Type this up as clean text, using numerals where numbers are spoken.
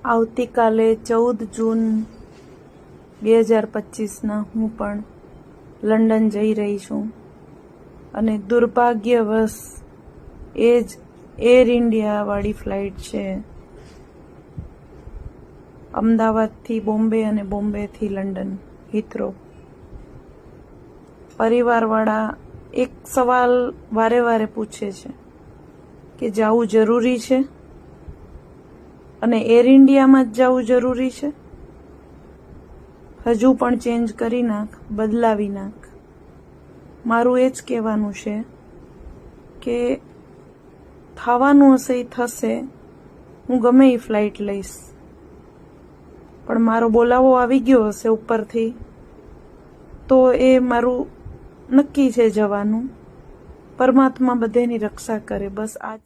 આવતીકાલે 14 જૂન 2025ના હું પણ લંડન જઈ રહી છું અને દુર્ભાગ્યવશ એ જ એર ઇન્ડિયા વાળી ફ્લાઇટ છે અમદાવાદથી બોમ્બે અને બોમ્બેથી લંડન હિથ્રો. પરિવારવાળા એક સવાલ વારે વારે પૂછે છે કે જવું જરૂરી છે અને એર ઇન્ડિયામાં જ જવું જરૂરી છે, હજુ પણ ચેન્જ કરી નાખ, બદલાવી નાખ. મારું એ જ કહેવાનું છે કે થવાનું હશે એ થશે, હું ગમે એ ફ્લાઇટ લઈશ, પણ મારો બોલાવો આવી ગયો હશે ઉપરથી તો એ મારું નક્કી છે જવાનું. પરમાત્મા બધાની રક્ષા કરે, બસ આ જ.